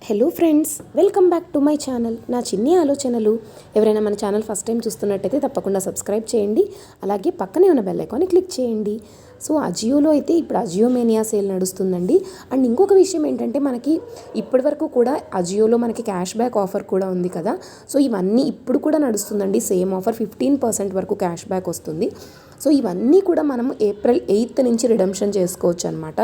Hello friends, welcome back to my channel. నా చిన్ని ఆలోచనలు. ఎవరైనా మన ఛానల్ ఫస్ట్ టైం చూస్తున్నట్టయితే తప్పకుండా సబ్స్క్రైబ్ చేయండి. అలాగే పక్కనే ఉన్న బెల్ ఐకాన్ని క్లిక్ చేయండి. సో అజియోలో అయితే ఇప్పుడు అజియో మేనియా సేల్ నడుస్తుందండి. అండ్ ఇంకొక విషయం ఏంటంటే, మనకి ఇప్పటివరకు కూడా అజియోలో మనకి క్యాష్ బ్యాక్ ఆఫర్ కూడా ఉంది కదా. సో ఇవన్నీ ఇప్పుడు కూడా నడుస్తుందండి. సేమ్ ఆఫర్ 15% వరకు క్యాష్ బ్యాక్ వస్తుంది. సో ఇవన్నీ కూడా మనం ఏప్రిల్ 8th నుంచి రిడెంప్షన్ చేసుకోవచ్చు అనమాట.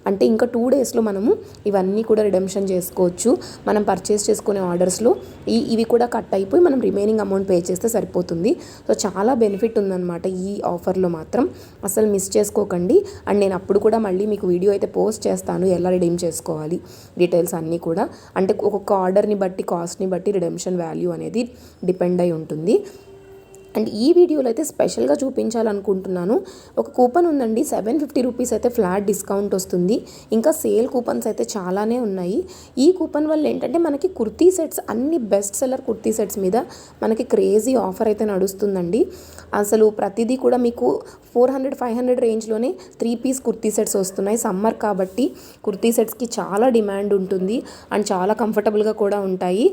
అంటే ఇంకా 2 డేస్లో మనము ఇవన్నీ కూడా రిడెంప్షన్ చేసుకోవచ్చు. మనం పర్చేస్ చేసుకునే ఆర్డర్స్లో ఇవి కూడా కట్ అయిపోయి మనం రిమైనింగ్ అమౌంట్ పే చేస్తే సరిపోతుంది. సో చాలా బెనిఫిట్ ఉందన్నమాట ఈ ఆఫర్లో మాత్రం. అసలు మిస్ చేసుకోకండి. అండ్ నేను అప్పుడు కూడా మళ్ళీ మీకు వీడియో అయితే పోస్ట్ చేస్తాను, ఎలా రిడీమ్ చేసుకోవాలి డీటెయిల్స్ అన్నీ కూడా. అంటే ఒక్కొక్క ఆర్డర్ని బట్టి, కాస్ట్ని బట్టి రిడెంప్షన్ వాల్యూ అనేది డిపెండ్ అయి ఉంటుంది. అండ్ ఈ వీడియోలో అయితే స్పెషల్గా చూపించాలనుకుంటున్నాను. ఒక కూపన్ ఉందండి, 750 రూపీస్ అయితే ఫ్లాట్ డిస్కౌంట్ వస్తుంది. ఇంకా సేల్ కూపన్స్ అయితే చాలానే ఉన్నాయి. ఈ కూపన్ వల్ల ఏంటంటే మనకి కుర్తీ సెట్స్, అన్ని బెస్ట్ సెల్లర్ కుర్తీ సెట్స్ మీద మనకి క్రేజీ ఆఫర్ అయితే నడుస్తుందండి. అసలు ప్రతిదీ కూడా మీకు 400-500 రేంజ్లోనే 3 పీస్ కుర్తీ సెట్స్ వస్తున్నాయి. సమ్మర్ కాబట్టి కుర్తీ సెట్స్కి చాలా డిమాండ్ ఉంటుంది అండ్ చాలా కంఫర్టబుల్గా కూడా ఉంటాయి.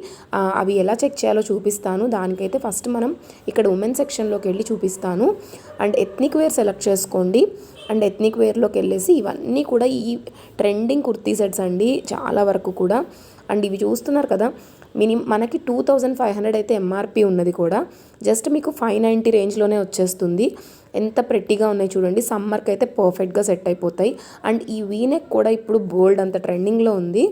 అవి ఎలా చెక్ చేయాలో చూపిస్తాను. దానికైతే ఫస్ట్ మనం ఇక్కడ ఉమెన్ సెక్షన్లోకి వెళ్ళి చూపిస్తాను. అండ్ ఎథ్నిక్ వేర్ సెలెక్ట్ చేసుకోండి. అండ్ ఎథ్నిక్ వేర్లోకి వెళ్ళేసి ఇవన్నీ కూడా ఈ ట్రెండింగ్ కుర్తీ సెట్స్ అండి చాలా వరకు కూడా. అండ్ ఇవి చూస్తున్నారు కదా, మనకి 2500 అయితే ఎంఆర్పి ఉన్నది కూడా. జస్ట్ మీకు 590 రేంజ్లోనే వచ్చేస్తుంది. ఎంత ప్రెట్టిగా ఉన్నాయి చూడండి. సమ్మర్కి అయితే పర్ఫెక్ట్గా సెట్ అయిపోతాయి. అండ్ ఈ వీనెక్ కూడా ఇప్పుడు బోల్డ్ అంత ట్రెండింగ్లో ఉంది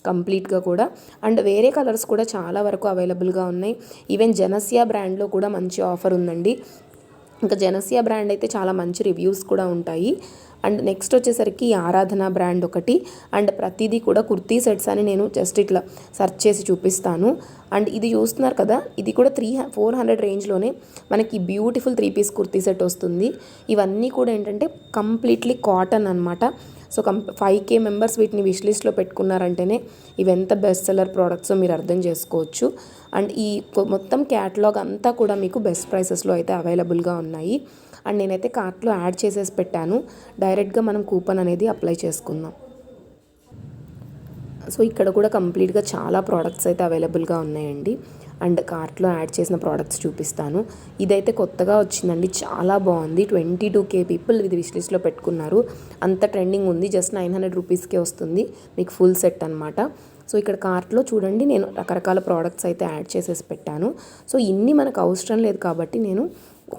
కంప్లీట్గా కూడా. అండ్ వేరే కలర్స్ కూడా చాలా వరకు అవైలబుల్గా ఉన్నాయి. ఈవెన్ జనసియా బ్రాండ్లో కూడా మంచి ఆఫర్ ఉందండి. ఇంకా జనసియా బ్రాండ్ అయితే చాలా మంచి రివ్యూస్ కూడా ఉంటాయి. అండ్ నెక్స్ట్ వచ్చేసరికి ఆరాధన బ్రాండ్ ఒకటి. అండ్ ప్రతిదీ కూడా కుర్తీ సెట్స్ అని నేను జస్ట్ ఇట్లా సెర్చ్ చేసి చూపిస్తాను. అండ్ ఇది చూస్తున్నారు కదా, ఇది కూడా 400 రేంజ్లోనే మనకి బ్యూటిఫుల్ 3 పీస్ కుర్తీ సెట్ వస్తుంది. ఇవన్నీ కూడా ఏంటంటే కంప్లీట్లీ కాటన్ అనమాట. సో 5K మెంబర్స్ వీటిని విష్ లిస్ట్లో పెట్టుకున్నారంటేనే ఇవి ఎంత బెస్ట్ సెల్లర్ ప్రోడక్ట్సో మీరు అర్థం చేసుకోవచ్చు. అండ్ ఈ మొత్తం క్యాటలాగ్ అంతా కూడా మీకు బెస్ట్ ప్రైసెస్లో అయితే అవైలబుల్గా ఉన్నాయి. అండ్ నేనైతే కార్ట్లో యాడ్ చేసేసి పెట్టాను. డైరెక్ట్గా మనం కూపన్ అనేది అప్లై చేసుకుందాం. సో ఇక్కడ కూడా కంప్లీట్గా చాలా ప్రోడక్ట్స్ అయితే అవైలబుల్గా ఉన్నాయండి. అండ్ కార్ట్లో యాడ్ చేసిన ప్రోడక్ట్స్ చూపిస్తాను. ఇదైతే కొత్తగా వచ్చిందండి, చాలా బాగుంది. 22K పీపుల్ ఇది విష్ లిస్ట్లో పెట్టుకున్నారు. అంత ట్రెండింగ్ ఉంది. జస్ట్ 900 రూపీస్కే వస్తుంది మీకు ఫుల్ సెట్ అనమాట. సో ఇక్కడ కార్ట్లో చూడండి, నేను రకరకాల ప్రోడక్ట్స్ అయితే యాడ్ చేసేసి పెట్టాను. సో ఇన్ని మనకు అవసరం లేదు కాబట్టి నేను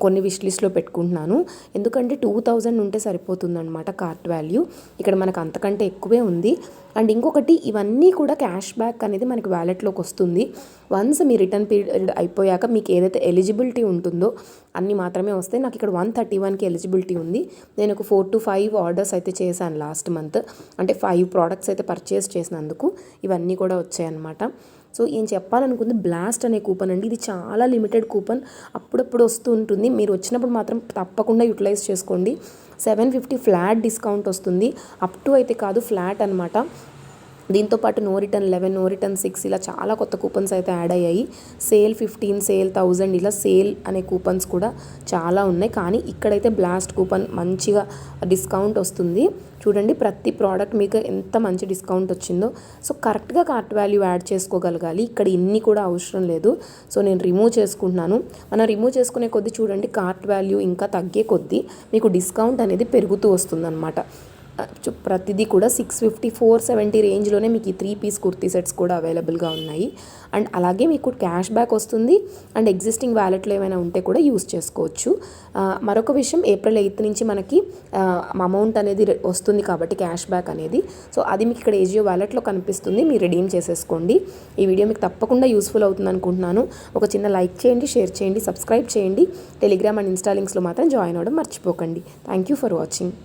కొన్ని విష్ లిస్ట్లో పెట్టుకుంటున్నాను. ఎందుకంటే 2000 ఉంటే సరిపోతుందన్నమాట కార్ట్ వాల్యూ. ఇక్కడ మనకు అంతకంటే ఎక్కువే ఉంది. అండ్ ఇంకొకటి, ఇవన్నీ కూడా క్యాష్ బ్యాక్ అనేది మనకి వ్యాలెట్లోకి వస్తుంది. వన్స్ మీ రిటర్న్ పీరియడ్ అయిపోయాక మీకు ఏదైతే ఎలిజిబిలిటీ ఉంటుందో అన్నీ మాత్రమే వస్తాయి. నాకు ఇక్కడ 131కి ఎలిజిబిలిటీ ఉంది. నేను ఒక 4 to 5 ఆర్డర్స్ అయితే చేశాను లాస్ట్ మంత్. అంటే 5 ప్రోడక్ట్స్ అయితే పర్చేస్ చేసినందుకు ఇవన్నీ కూడా వచ్చాయన్నమాట. సో ఏం చెప్పాలనుకుంది, బ్లాస్ట్ అనే కూపన్ అండి. ఇది చాలా లిమిటెడ్ కూపన్, అప్పుడప్పుడు వస్తూ ఉంటుంది. మీరు వచ్చినప్పుడు మాత్రం తప్పకుండా యూటిలైజ్ చేసుకోండి. 750 ఫ్లాట్ డిస్కౌంట్ వస్తుంది. అప్ టు అయితే కాదు, ఫ్లాట్ అనమాట. దీంతోపాటు నో రిటర్న్ 11, నో రిటర్న్ 6 ఇలా చాలా కొత్త కూపన్స్ అయితే యాడ్ అయ్యాయి. సేల్ 15, సేల్ 1000 ఇలా సేల్ అనే కూపన్స్ కూడా చాలా ఉన్నాయి. కానీ ఇక్కడైతే బ్లాస్ట్ కూపన్ మంచిగా డిస్కౌంట్ వస్తుంది. చూడండి, ప్రతి ప్రోడక్ట్ మీకు ఎంత మంచి డిస్కౌంట్ వచ్చిందో. సో కరెక్ట్గా కార్ట్ వాల్యూ యాడ్ చేసుకోగలగాలి. ఇక్కడ ఇన్ని కూడా అవసరం లేదు. సో నేను రిమూవ్ చేసుకుంటున్నాను. మనం రిమూవ్ చేసుకునే కొద్దీ చూడండి, కార్ట్ వాల్యూ ఇంకా తగ్గే కొద్దీ మీకు డిస్కౌంట్ అనేది పెరుగుతూ వస్తుందన్నమాట. ప్రతిదీ కూడా 650, 470 రేంజ్లోనే మీకు ఈ 3 పీస్ కుర్తీ సెట్స్ కూడా అవైలబుల్గా ఉన్నాయి. అండ్ అలాగే మీకు క్యాష్ బ్యాక్ వస్తుంది. అండ్ ఎగ్జిస్టింగ్ వ్యాలెట్లో ఏమైనా ఉంటే కూడా యూస్ చేసుకోవచ్చు. మరొక విషయం, ఏప్రిల్ 8th నుంచి మనకి అమౌంట్ అనేది వస్తుంది కాబట్టి క్యాష్ బ్యాక్ అనేది. సో అది మీకు ఇక్కడ ఏజియో వ్యాలెట్లో కనిపిస్తుంది, మీరు రిడీమ్ చేసేసుకోండి. ఈ వీడియో మీకు తప్పకుండా యూస్ఫుల్ అవుతుంది అనుకుంటున్నాను. ఒక చిన్న లైక్ చేయండి, షేర్ చేయండి, సబ్స్క్రైబ్ చేయండి. టెలిగ్రామ్ అండ్ ఇన్స్టా లింక్స్లో మాత్రం జాయిన్ అవ్వడం మర్చిపోకండి. Thank you for watching.